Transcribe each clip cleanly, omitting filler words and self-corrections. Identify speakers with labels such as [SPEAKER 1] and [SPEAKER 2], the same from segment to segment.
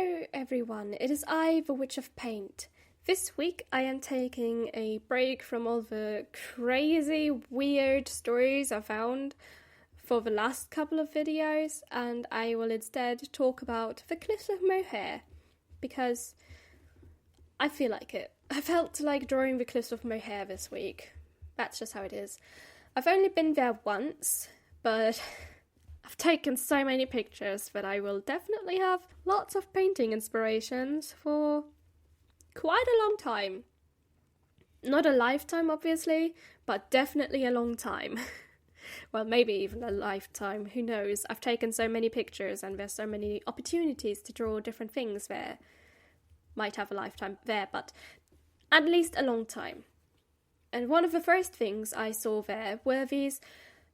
[SPEAKER 1] Hello everyone, it is I, the Witch of Paint. This week I am taking a break from all the crazy, weird stories I found for the last couple of videos, and I will instead talk about the Cliffs of Moher, because I feel like it. I felt like drawing the Cliffs of Moher this week. That's just how it is. I've only been there once, but I've taken so many pictures that I will definitely have lots of painting inspirations for quite a long time. Not a lifetime, obviously, but definitely a long time. Well, maybe even a lifetime, who knows? I've taken so many pictures and there's so many opportunities to draw different things there. Might have a lifetime there, but at least a long time. And one of the first things I saw there were these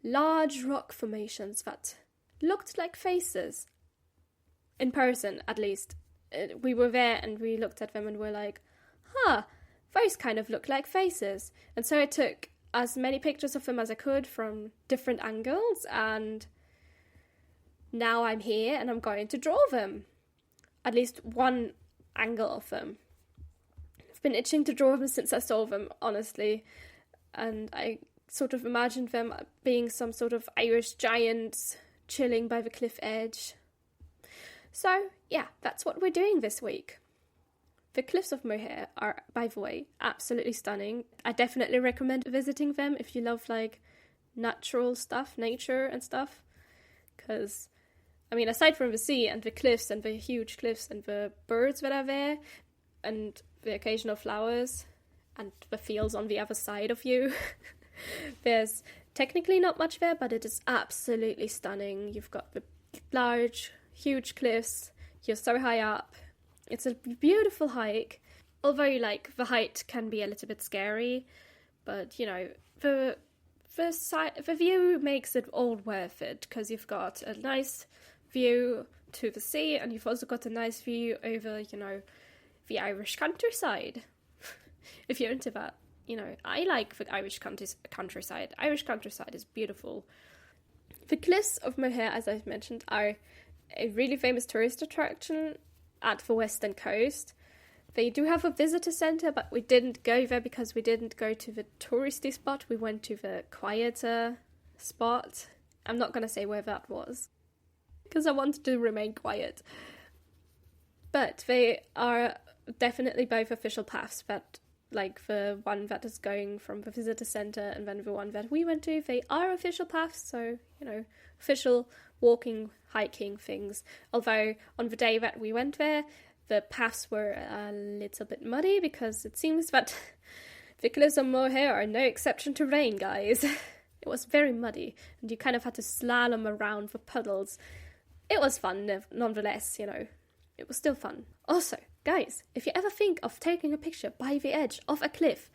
[SPEAKER 1] large rock formations that looked like faces. In person, at least. We were there and we looked at them and were like, those kind of look like faces. And so I took as many pictures of them as I could from different angles, and now I'm here and I'm going to draw them. At least one angle of them. I've been itching to draw them since I saw them, honestly. And I sort of imagined them being some sort of Irish giants chilling by the cliff edge. So, yeah, that's what we're doing this week. The Cliffs of Moher are, by the way, absolutely stunning. I definitely recommend visiting them if you love, like, natural stuff, nature and stuff. Because, I mean, aside from the sea and the cliffs and the huge cliffs and the birds that are there, and the occasional flowers, and the fields on the other side of you, there's technically not much there, but it is absolutely stunning. You've got the large, huge cliffs. You're so high up. It's a beautiful hike. Although, like, the height can be a little bit scary, but, you know, the view makes it all worth it, because you've got a nice view to the sea, and you've also got a nice view over, you know, the Irish countryside. If you're into that. You know, I like the Irish countryside. Irish countryside is beautiful. The Cliffs of Moher, as I've mentioned, are a really famous tourist attraction at the western coast. They do have a visitor centre, but we didn't go there because we didn't go to the touristy spot. We went to the quieter spot. I'm not going to say where that was, because I wanted to remain quiet. But they are definitely both official paths, that like the one that is going from the visitor centre and then the one that we went to, they are official paths, so, you know, official walking, hiking things. Although on the day that we went there, the paths were a little bit muddy, because it seems that the Cliffs of Moher are no exception to rain, guys. It was very muddy, and you kind of had to slalom around the puddles. It was fun, nonetheless, you know. It was still fun. Also, guys, if you ever think of taking a picture by the edge of a cliff,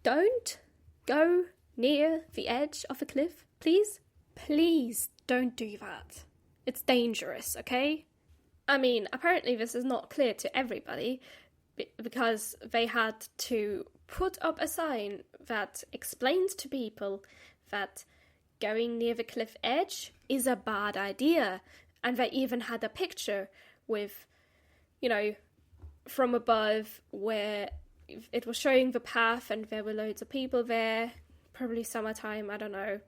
[SPEAKER 1] don't go near the edge of a cliff, please. Please don't do that. It's dangerous, okay? I mean, apparently this is not clear to everybody, because they had to put up a sign that explains to people that going near the cliff edge is a bad idea. And they even had a picture with, you know, from above, where it was showing the path and there were loads of people there, probably summertime, I don't know.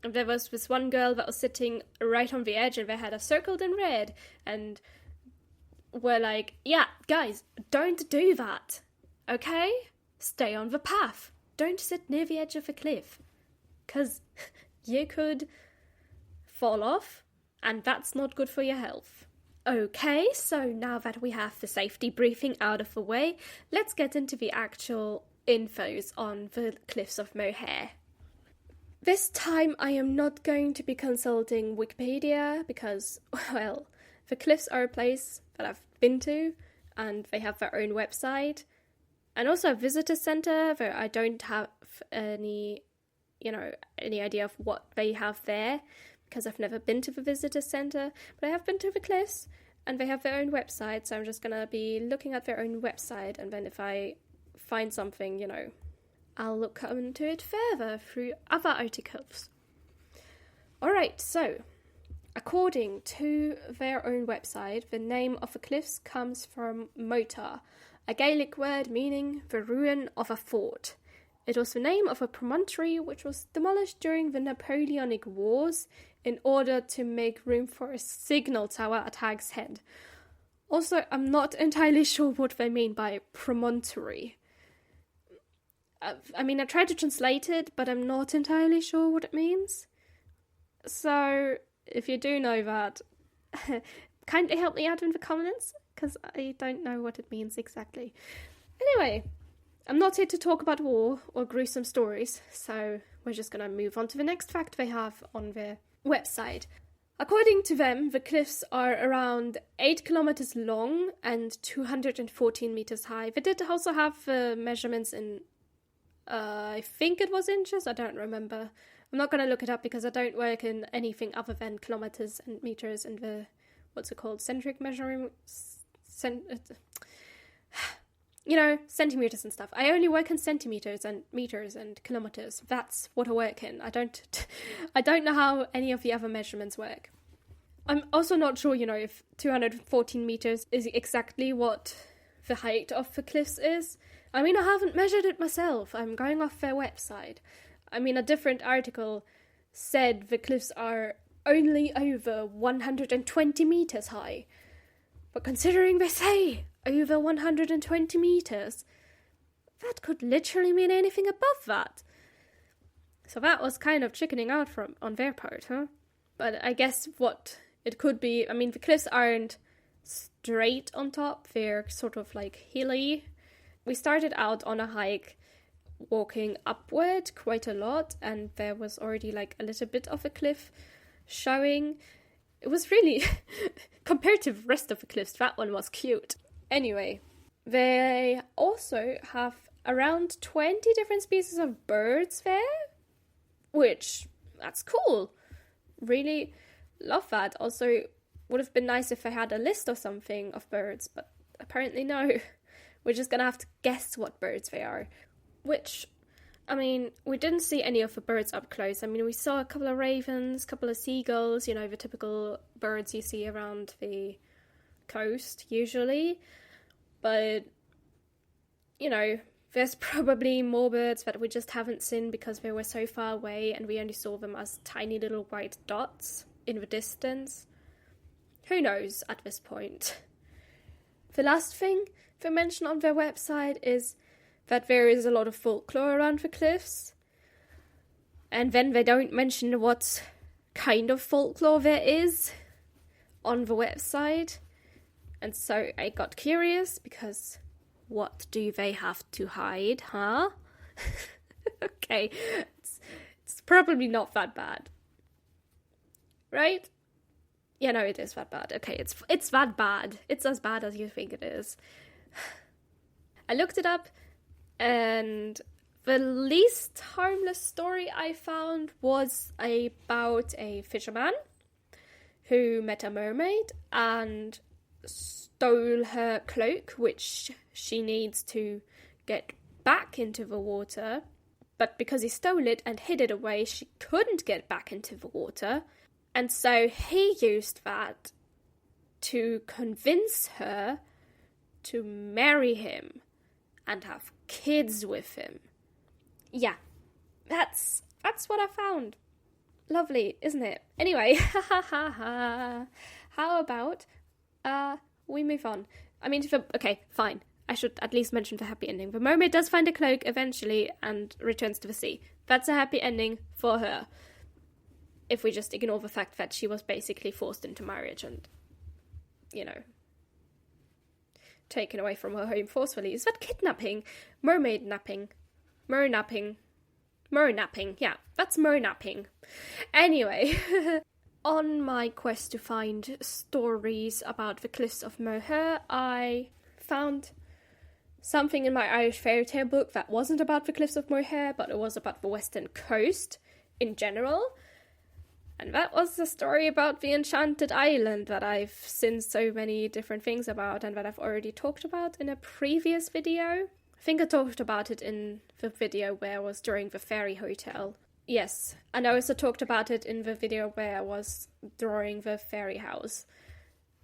[SPEAKER 1] And there was this one girl that was sitting right on the edge, and they had us circled in red, and were like, yeah, guys, don't do that, okay? Stay on the path. Don't sit near the edge of a cliff, because you could fall off, and that's not good for your health. Okay, so now that we have the safety briefing out of the way, let's get into the actual infos on the Cliffs of Moher. This time I am not going to be consulting Wikipedia, because, well, the cliffs are a place that I've been to, and they have their own website, and also a visitor centre where I don't have any idea of what they have there, because I've never been to the visitor centre, but I have been to the cliffs, and they have their own website, so I'm just going to be looking at their own website, and then if I find something, you know, I'll look into it further through other articles. Alright, so According to their own website, the name of the cliffs comes from Moher, a Gaelic word meaning the ruin of a fort. It was the name of a promontory which was demolished during the Napoleonic Wars in order to make room for a signal tower at Hag's Head. Also, I'm not entirely sure what they mean by promontory. I mean, I tried to translate it, but I'm not entirely sure what it means. So, if you do know that, kindly help me out in the comments, because I don't know what it means exactly. Anyway, I'm not here to talk about war or gruesome stories, so we're just going to move on to the next fact they have on their website. According to them, the cliffs are around 8 kilometers long and 214 meters high. They did also have measurements in, I think it was inches, I don't remember. I'm not going to look it up because I don't work in anything other than kilometers and meters and the, centric measuring, centimeters and stuff. I only work in centimeters and meters and kilometers. That's what I work in. I don't know how any of the other measurements work. I'm also not sure, if 214 meters is exactly what the height of the cliffs is. I mean, I haven't measured it myself. I'm going off their website. I mean, a different article said the cliffs are only over 120 meters high. But considering they say over 120 meters, that could literally mean anything above that. So that was kind of chickening out on their part, huh? But I guess what it could be, I mean, the cliffs aren't straight on top, they're sort of like hilly. We started out on a hike walking upward quite a lot, and there was already like a little bit of a cliff showing. It was really, compared to the rest of the cliffs, that one was cute. Anyway, they also have around 20 different species of birds there, which, that's cool. Really love that. Also, would have been nice if I had a list or something of birds, but apparently no. We're just gonna have to guess what birds they are. Which, I mean, we didn't see any of the birds up close. I mean, we saw a couple of ravens, a couple of seagulls, the typical birds you see around the coast, usually. But, there's probably more birds that we just haven't seen because they were so far away and we only saw them as tiny little white dots in the distance. Who knows at this point? The last thing they mention on their website is that there is a lot of folklore around the cliffs. And then they don't mention what kind of folklore there is on the website. And so I got curious because what do they have to hide, huh? Okay, it's probably not that bad. Right? Yeah, no, it is that bad. Okay, it's that bad. It's as bad as you think it is. I looked it up, and the least harmless story I found was about a fisherman who met a mermaid and stole her cloak, which she needs to get back into the water. But because he stole it and hid it away, she couldn't get back into the water. And so he used that to convince her to marry him and have kids with him. Yeah, that's what I found. Lovely, isn't it? Anyway, how about we move on? I mean, okay, fine. I should at least mention the happy ending. The mermaid does find a cloak eventually and returns to the sea. That's a happy ending for her. If we just ignore the fact that she was basically forced into marriage and, taken away from her home forcefully. Is that kidnapping? Mermaid napping. Mer-napping. Yeah, that's mer-napping. Anyway, on my quest to find stories about the cliffs of Moher, I found something in my Irish fairy tale book that wasn't about the cliffs of Moher, but it was about the western coast in general. And that was the story about the Enchanted Island that I've seen so many different things about and that I've already talked about in a previous video. I think I talked about it in the video where I was during the fairy hotel. Yes, and I also talked about it in the video where I was drawing the fairy house.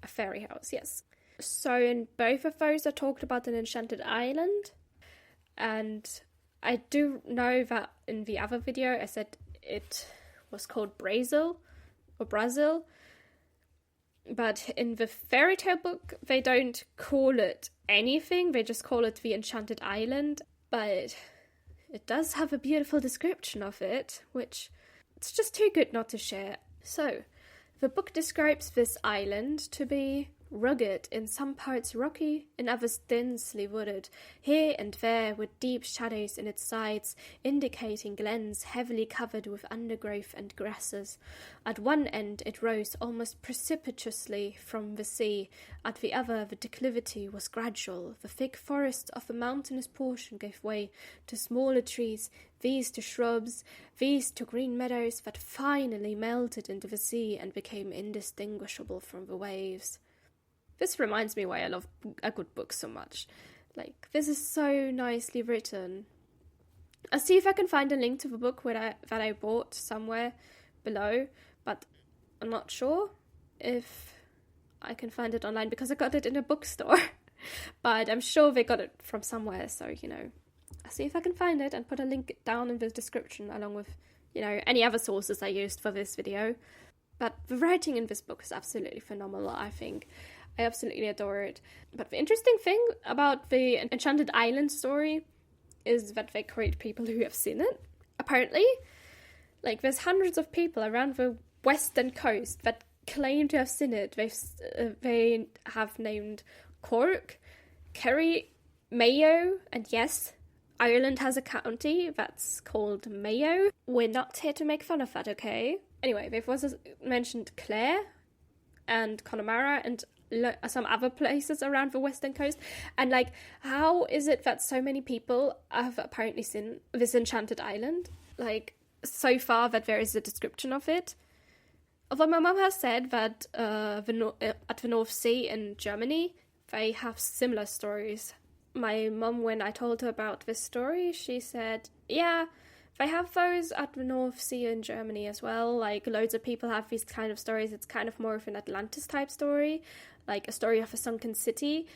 [SPEAKER 1] A fairy house, yes. So in both of those I talked about an enchanted island, and I do know that in the other video I said it was called Brazil, but in the fairy tale book they don't call it anything, they just call it the enchanted island, but it does have a beautiful description of it, which it's just too good not to share. So, the book describes this island to be rugged, in some parts rocky, in others densely wooded, here and there with deep shadows in its sides, indicating glens heavily covered with undergrowth and grasses. At one end it rose almost precipitously from the sea, at the other the declivity was gradual. The thick forest of the mountainous portion gave way to smaller trees, these to shrubs, these to green meadows that finally melted into the sea and became indistinguishable from the waves. This reminds me why I love a good book so much. Like, this is so nicely written. I'll see if I can find a link to the book that I bought somewhere below, but I'm not sure if I can find it online because I got it in a bookstore. But I'm sure they got it from somewhere, so, I'll see if I can find it and put a link down in the description along with, any other sources I used for this video. But the writing in this book is absolutely phenomenal, I think. I absolutely adore it. But the interesting thing about the Enchanted Island story is that they quote people who have seen it. Apparently, there's hundreds of people around the western coast that claim to have seen it. They have named Cork, Kerry, Mayo, and yes, Ireland has a county that's called Mayo. We're not here to make fun of that, okay? Anyway, they've also mentioned Clare and Connemara and some other places around the western coast, and how is it that so many people have apparently seen this enchanted island, so far that there is a description of it? Although my mum has said that at the North Sea in Germany they have similar stories. My mum, when I told her about this story, she said, yeah, they have those at the North Sea in Germany as well. Loads of people have these kind of stories. It's kind of more of an Atlantis type story, like a story of a sunken city.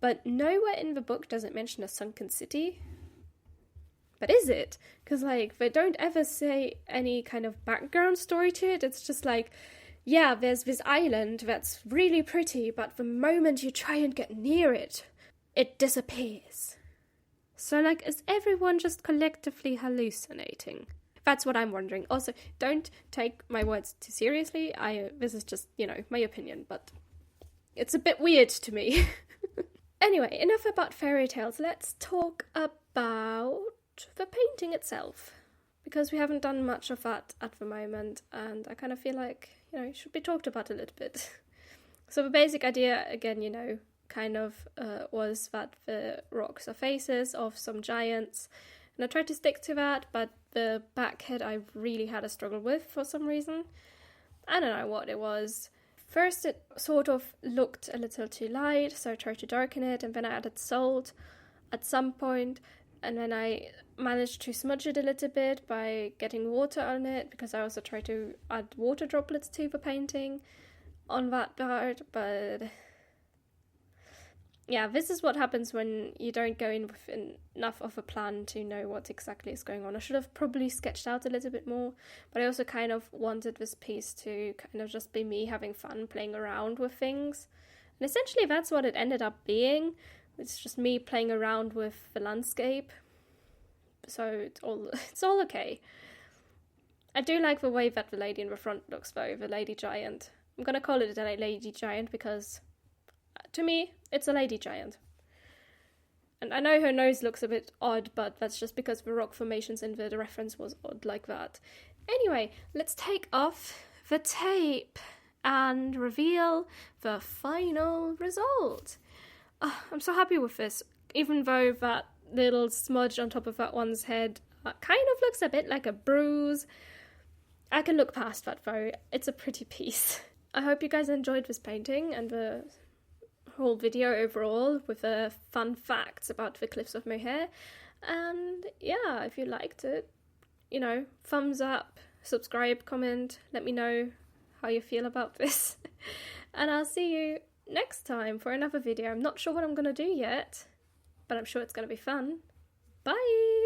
[SPEAKER 1] But nowhere in the book does it mention a sunken city. But is it? Because, they don't ever say any kind of background story to it. It's just yeah, there's this island that's really pretty, but the moment you try and get near it, it disappears. So, is everyone just collectively hallucinating? That's what I'm wondering. Also, don't take my words too seriously. This is just, my opinion, but it's a bit weird to me. Anyway, enough about fairy tales. Let's talk about the painting itself, because we haven't done much of that at the moment, and I kind of feel like, it should be talked about a little bit. So the basic idea, again, was that the rocks are faces of some giants, and I tried to stick to that, but the back head I really had a struggle with for some reason. I don't know what it was. First it sort of looked a little too light, so I tried to darken it, and then I added salt at some point, and then I managed to smudge it a little bit by getting water on it, because I also tried to add water droplets to the painting on that part, but yeah, this is what happens when you don't go in with enough of a plan to know what exactly is going on. I should have probably sketched out a little bit more, but I also kind of wanted this piece to kind of just be me having fun playing around with things. And essentially that's what it ended up being. It's just me playing around with the landscape. So it's all okay. I do like the way that the lady in the front looks though, the lady giant. I'm gonna call it a lady giant because to me, it's a lady giant. And I know her nose looks a bit odd, but that's just because the rock formations in the reference was odd like that. Anyway, let's take off the tape and reveal the final result. I'm so happy with this, even though that little smudge on top of that one's head kind of looks a bit like a bruise. I can look past that though. It's a pretty piece. I hope you guys enjoyed this painting and the whole video overall with the fun facts about the cliffs of Moher. And yeah, if you liked it, you know, thumbs up, subscribe, comment, let me know how you feel about this. And I'll see you next time for another video. I'm not sure what I'm going to do yet, but I'm sure it's going to be fun. Bye!